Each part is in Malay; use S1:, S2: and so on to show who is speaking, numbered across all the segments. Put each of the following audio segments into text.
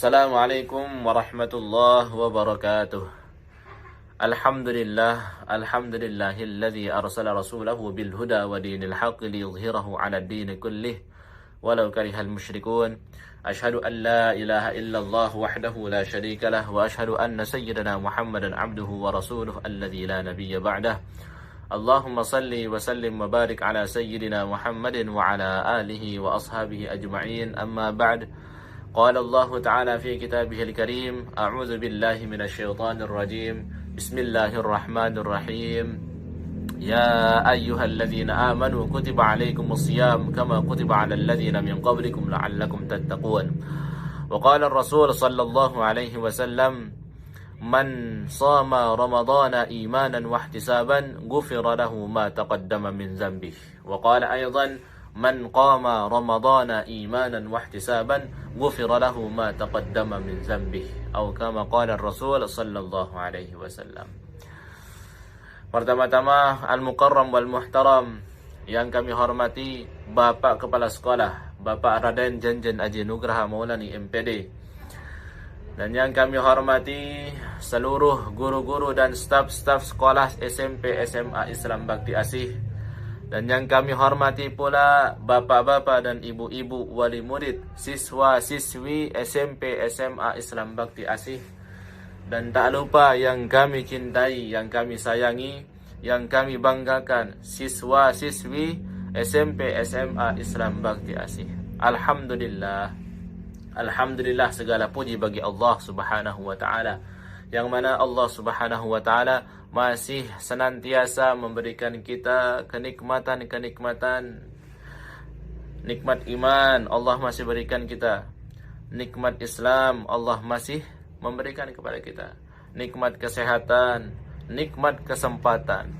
S1: Assalamualaikum warahmatullahi wabarakatuh. Alhamdulillahilladzi arsala rasulahu bil huda wa dinil haqqi liyudhhirahu 'ala ad-din kullih walau karihal musyrikun. Asyhadu an la ilaha illallah wahdahu la syarika lah wa asyhadu anna sayyidana Muhammadan 'abduhu wa rasuluhu alladzi la nabiyya ba'dah. Allahumma salli wa sallim wa barik ala sayyidina Muhammadin wa ala alihi wa ashabihi ajma'in. Amma ba'd. قال الله تعالى في كتابه الكريم أعوذ بالله من الشيطان الرجيم بسم الله الرحمن الرحيم يا أيها الذين آمنوا كتب عليكم الصيام كما كتب على الذين من قبلكم لعلكم تتقون وقال الرسول صلى الله عليه وسلم من صام رمضان إيمانا واحتسابا غفر له ما تقدم من ذنبه وقال أيضا من قام رمضان إيمانا واحتسابا غفر له ما تقدم من ذنبه atau kama qala Rasul sallallahu alaihi wasallam. Pertama-tama al-mukarram wal muhtaram yang kami hormati Bapak Kepala Sekolah Bapak Raden Janjan Aji Nugraha Maulani MPD, dan yang kami hormati seluruh guru-guru dan staf-staf sekolah SMP SMA Islam Bakti Asih, dan yang kami hormati pula bapak-bapak dan ibu-ibu wali murid, siswa-siswi SMP SMA Islam Bakti Asih, dan tak lupa yang kami cintai, yang kami sayangi, yang kami banggakan, siswa-siswi SMP SMA Islam Bakti Asih. Alhamdulillah, alhamdulillah, segala puji bagi Allah Subhanahu wa taala, yang mana Allah Subhanahu wa taala masih senantiasa memberikan kita kenikmatan-kenikmatan. Nikmat iman Allah masih berikan kita, nikmat Islam Allah masih memberikan kepada kita, nikmat kesehatan, nikmat kesempatan,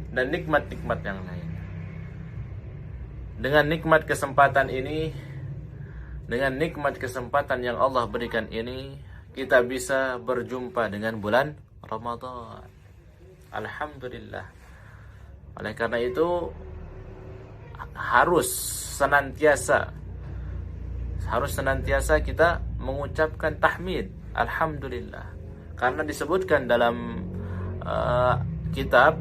S1: dan nikmat-nikmat yang lain. Dengan nikmat kesempatan ini, dengan nikmat kesempatan yang Allah berikan ini, kita bisa berjumpa dengan bulan Ramadan. Alhamdulillah. Oleh karena itu harus senantiasa kita mengucapkan tahmid, alhamdulillah. Karena disebutkan dalam kitab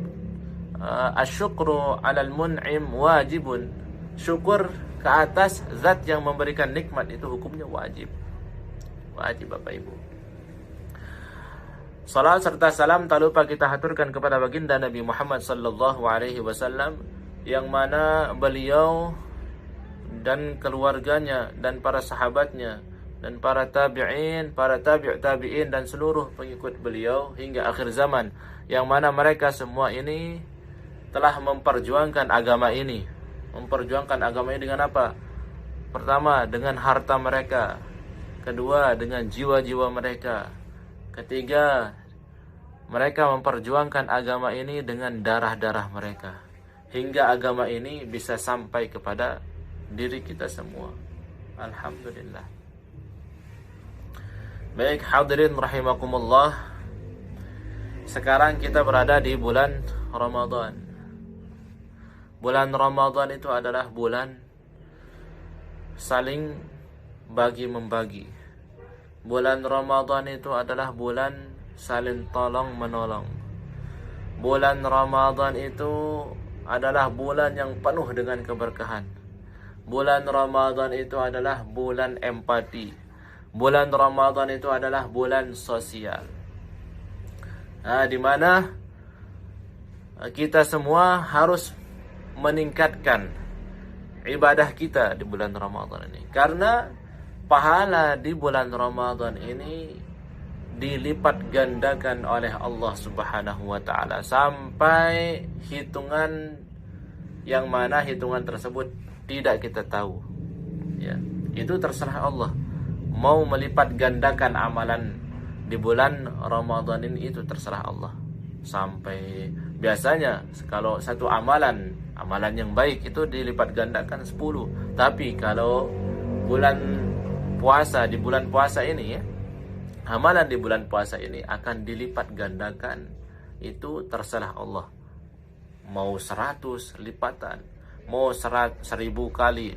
S1: Asy-syukru 'alal mun'im wajibun. Syukur ke atas zat yang memberikan nikmat itu hukumnya wajib. Wajib Bapak Ibu. Salat serta salam tak lupa kita haturkan kepada baginda Nabi Muhammad sallallahu alaihi wasallam, yang mana beliau dan keluarganya dan para sahabatnya dan para tabi'in, para tabi'in dan seluruh pengikut beliau hingga akhir zaman, yang mana mereka semua ini telah memperjuangkan agama ini. Memperjuangkan agama ini dengan apa? Pertama, dengan harta mereka. Kedua, dengan jiwa-jiwa mereka. Ketiga, mereka memperjuangkan agama ini dengan darah-darah mereka, hingga agama ini bisa sampai kepada diri kita semua. Alhamdulillah. Baik hadirin rahimakumullah, sekarang kita berada di bulan Ramadan. Bulan Ramadan itu adalah bulan saling bagi-membagi. Bulan Ramadan itu adalah bulan saling tolong-menolong. Bulan Ramadan itu adalah bulan yang penuh dengan keberkahan. Bulan Ramadan itu adalah bulan empati. Bulan Ramadan itu adalah bulan sosial. Nah, di mana kita semua harus meningkatkan ibadah kita di bulan Ramadan ini. Karena pahala di bulan Ramadan ini dilipat gandakan oleh Allah Subhanahu wa taala sampai hitungan yang mana hitungan tersebut tidak kita tahu. Ya, itu terserah Allah. Mau melipat gandakan amalan di bulan Ramadan ini, itu terserah Allah. Sampai biasanya kalau satu amalan yang baik itu dilipat gandakan 10. Tapi kalau bulan puasa, di bulan puasa ini ya, amalan di bulan puasa ini akan dilipat gandakan, itu terserah Allah. Mau 100 lipatan, mau 1000 kali,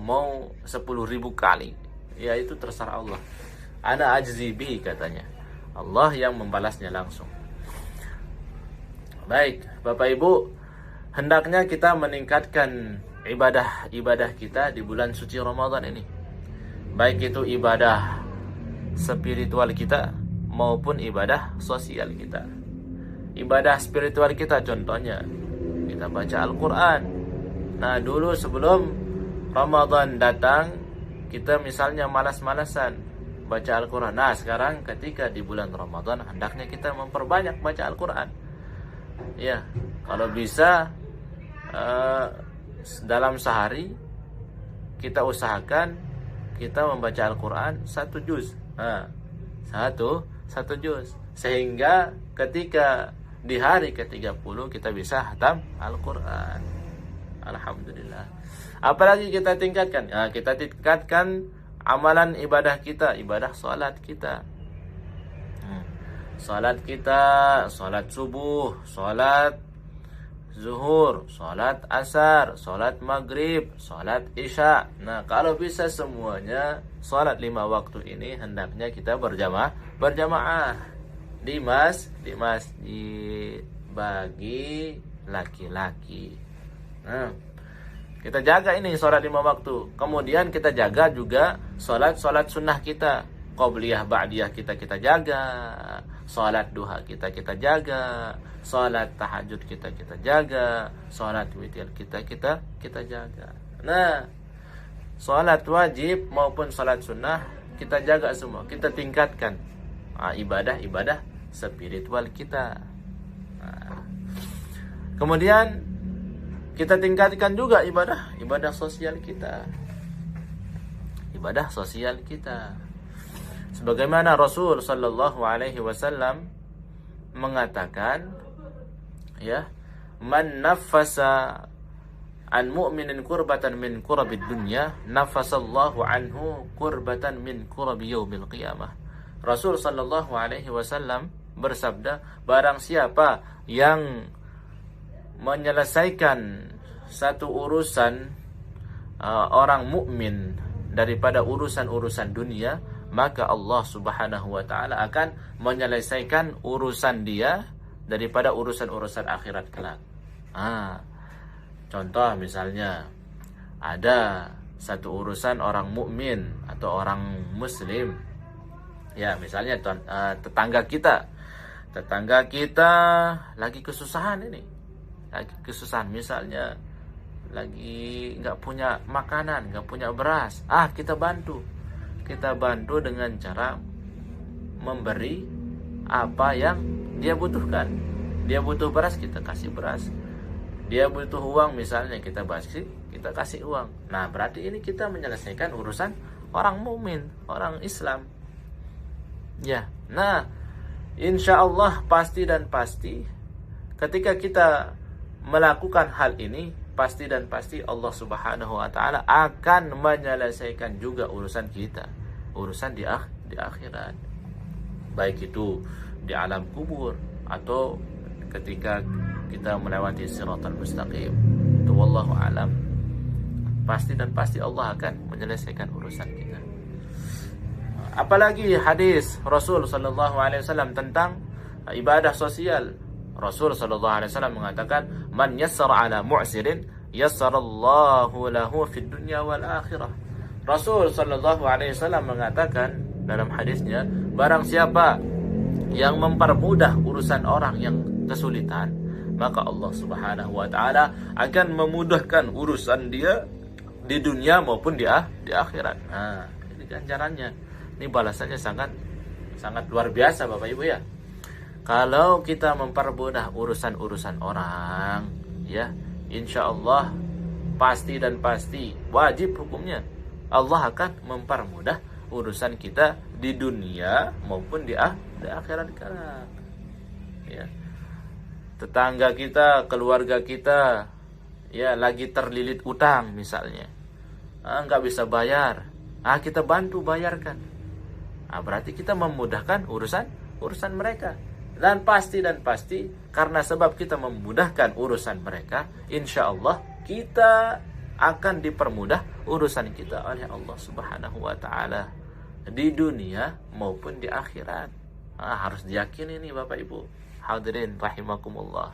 S1: mau 10.000 kali, Ya itu terserah Allah. Ana ajzi bihi katanya. Allah yang membalasnya langsung. Baik, Bapak Ibu, hendaknya kita meningkatkan ibadah kita di bulan suci Ramadan ini. Baik itu ibadah spiritual kita maupun ibadah sosial kita. Ibadah spiritual kita contohnya kita baca Al-Quran. Nah dulu sebelum Ramadan datang kita misalnya malas-malasan baca Al-Quran. Nah sekarang ketika di bulan Ramadan hendaknya kita memperbanyak baca Al-Quran. Ya, kalau bisa dalam sehari kita usahakan kita membaca Al-Quran 1 juz. Nah, satu juz, sehingga ketika di hari ke-30 kita bisa hatam Al-Quran. Alhamdulillah. Apalagi kita tingkatkan? Nah, kita tingkatkan amalan ibadah kita, ibadah salat kita. Salat kita, salat subuh, salat zuhur, salat asar, salat maghrib, salat isya. Nah, kalau bisa semuanya salat 5 waktu ini hendaknya kita berjamaah di masjid bagi laki-laki. Nah, kita jaga ini salat 5 waktu. Kemudian kita jaga juga salat sunnah kita. Qobliyah ba'diyah kita jaga. Salat duha kita jaga. Salat tahajud kita jaga. Salat witir kita jaga. Nah, salat wajib maupun salat sunnah kita jaga semua. Kita tingkatkan ibadah spiritual kita. Nah, kemudian kita tingkatkan juga ibadah sosial kita. Ibadah sosial kita. Sebagaimana Rasul sallallahu alaihi wasallam mengatakan, ya, man naffasa an mu'minin kurbatan min kurabid dunya, nafasallahu anhu kurbatan min kurabi yaumil qiyamah. Rasul sallallahu alaihi wasallam bersabda, barang siapa yang menyelesaikan satu urusan orang mukmin daripada urusan-urusan dunia, maka Allah Subhanahu wa taala akan menyelesaikan urusan dia daripada urusan-urusan akhirat kelak. Contoh misalnya ada satu urusan orang mukmin atau orang muslim. Ya, misalnya tetangga kita lagi kesusahan ini. Lagi kesusahan misalnya lagi nggak punya makanan, nggak punya beras. Kita bantu dengan cara memberi apa yang dia butuhkan. Dia butuh beras, kita kasih beras. Dia butuh uang misalnya, kita kasih uang. Nah, berarti ini kita menyelesaikan urusan orang mukmin, orang Islam. Ya. Nah, insya Allah pasti ketika kita melakukan hal ini, pasti Allah Subhanahu wa taala akan menyelesaikan juga urusan kita, urusan di akhirat. Baik itu di alam kubur atau ketika kita melewati siratal mustaqim. Itu wallahu alam. Pasti Allah akan menyelesaikan urusan kita. Apalagi hadis Rasul sallallahu alaihi wasallam tentang ibadah sosial. Rasul sallallahu alaihi wasallam mengatakan, "Man yassara 'ala mu'sirin, yassarallahu lahu fid dunya wal akhirah." Rasul sallallahu alaihi wasallam mengatakan dalam hadisnya, barang siapa yang mempermudah urusan orang yang kesulitan, maka Allah Subhanahu wa taala akan memudahkan urusan dia di dunia maupun di akhirat. Nah, ini ganjarannya. Ini balasannya sangat luar biasa Bapak Ibu ya. Kalau kita mempermudah urusan-urusan orang, ya, insya Allah pasti wajib hukumnya Allah akan mempermudah urusan kita di dunia maupun di akhirat kelak. Ya. Tetangga kita, keluarga kita, ya lagi terlilit utang misalnya, nggak bisa bayar, kita bantu bayarkan. Berarti kita memudahkan urusan mereka. Dan pasti karena sebab kita memudahkan urusan mereka, insya Allah kita akan dipermudah urusan kita oleh Allah Subhanahu wa taala di dunia maupun di akhirat. Harus diyakini nih Bapak Ibu hadirin rahimakumullah.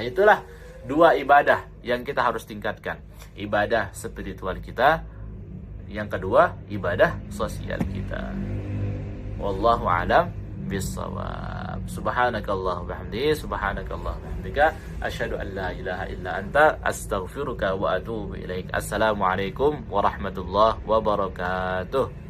S1: Itulah dua ibadah yang kita harus tingkatkan. Ibadah spiritual kita, yang kedua ibadah sosial kita. Wallahu a'lam bissawab. Subhanakallah bihamdihi, subhanakallah bihamdika, asyhadu an la ilaha illa anta, astaghfiruka wa atubu ilaik. Assalamualaikum warahmatullahi wabarakatuh.